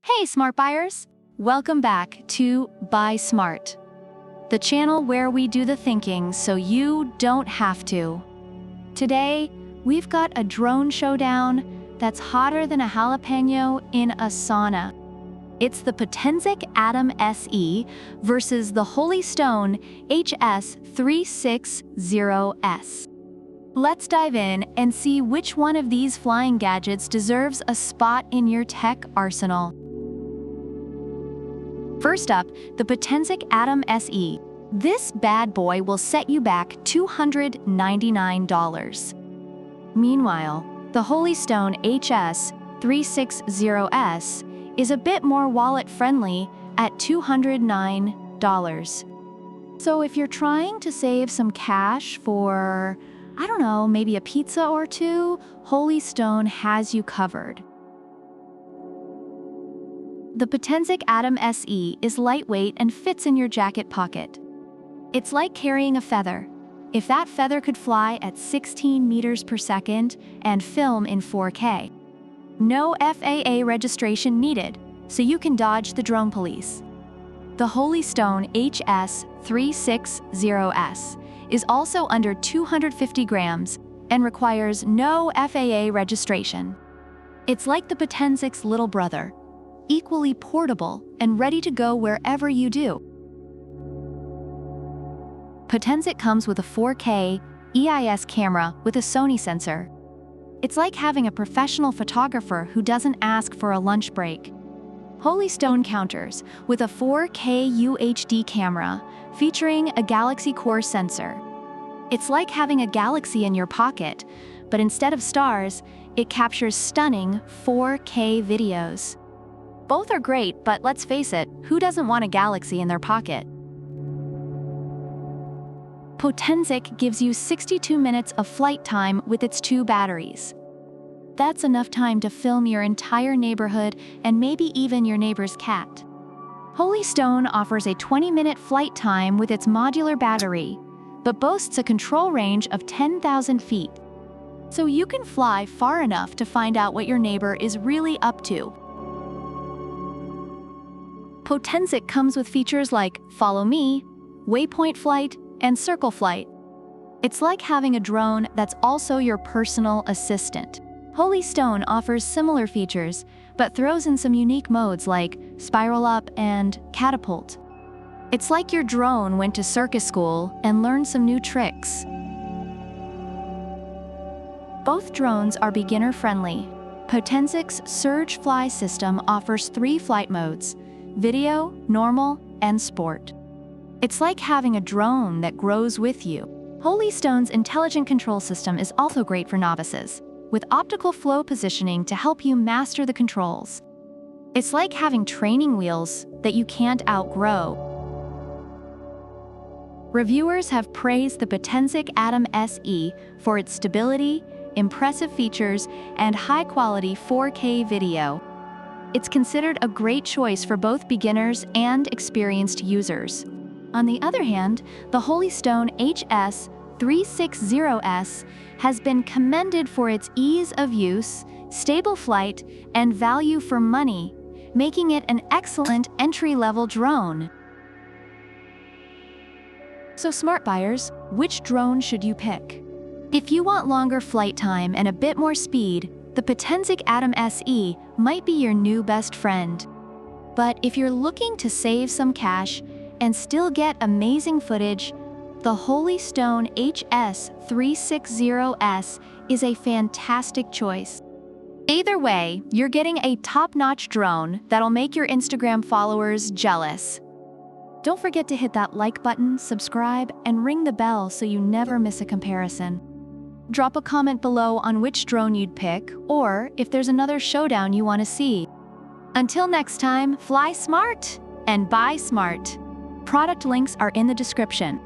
Hey, smart buyers! Welcome back to Buy Smart, the channel where we do the thinking so you don't have to. Today, we've got a drone showdown that's hotter than a jalapeno in a sauna. It's the Potensic Atom SE versus the Holy Stone HS360S. Let's dive in and see which one of these flying gadgets deserves a spot in your tech arsenal. First up, the Potensic Atom SE. This bad boy will set you back $299. Meanwhile, the Holy Stone HS360S is a bit more wallet-friendly at $209. So if you're trying to save some cash for, I don't know, maybe a pizza or two, Holy Stone has you covered. The Potensic Atom SE is lightweight and fits in your jacket pocket. It's like carrying a feather. If that feather could fly at 16 meters per second and film in 4K. No FAA registration needed, so you can dodge the drone police. The Holy Stone HS360S is also under 250 grams and requires no FAA registration. It's like the Potensic's little brother, equally portable and ready to go wherever you do. Potensic comes with a 4K EIS camera with a Sony sensor. It's like having a professional photographer who doesn't ask for a lunch break. Holy Stone counters with a 4K UHD camera featuring a Galaxy Core sensor. It's like having a galaxy in your pocket, but instead of stars, it captures stunning 4K videos. Both are great, but let's face it, who doesn't want a galaxy in their pocket? Potensic gives you 62 minutes of flight time with its 2 batteries. That's enough time to film your entire neighborhood and maybe even your neighbor's cat. Holy Stone offers a 20-minute flight time with its modular battery, but boasts a control range of 10,000 feet. So you can fly far enough to find out what your neighbor is really up to. Potensic comes with features like Follow Me, Waypoint Flight, and Circle Flight. It's like having a drone that's also your personal assistant. Holy Stone offers similar features, but throws in some unique modes like Spiral Up and Catapult. It's like your drone went to circus school and learned some new tricks. Both drones are beginner-friendly. Potensic's Surge Fly system offers 3 flight modes: Video, Normal, and Sport. It's like having a drone that grows with you. Holy Stone's intelligent control system is also great for novices, with optical flow positioning to help you master the controls. It's like having training wheels that you can't outgrow. Reviewers have praised the Potensic Atom SE for its stability, impressive features, and high-quality 4K video. It's considered a great choice for both beginners and experienced users. On the other hand, the Holy Stone HS360S has been commended for its ease of use, stable flight, and value for money, making it an excellent entry-level drone. So smart buyers, which drone should you pick? If you want longer flight time and a bit more speed, the Potensic Atom SE might be your new best friend. But if you're looking to save some cash and still get amazing footage, the Holy Stone HS360S is a fantastic choice. Either way, you're getting a top-notch drone that'll make your Instagram followers jealous. Don't forget to hit that like button, subscribe, and ring the bell so you never miss a comparison. Drop a comment below on which drone you'd pick, or if there's another showdown you want to see. Until next time, fly smart and buy smart. Product links are in the description.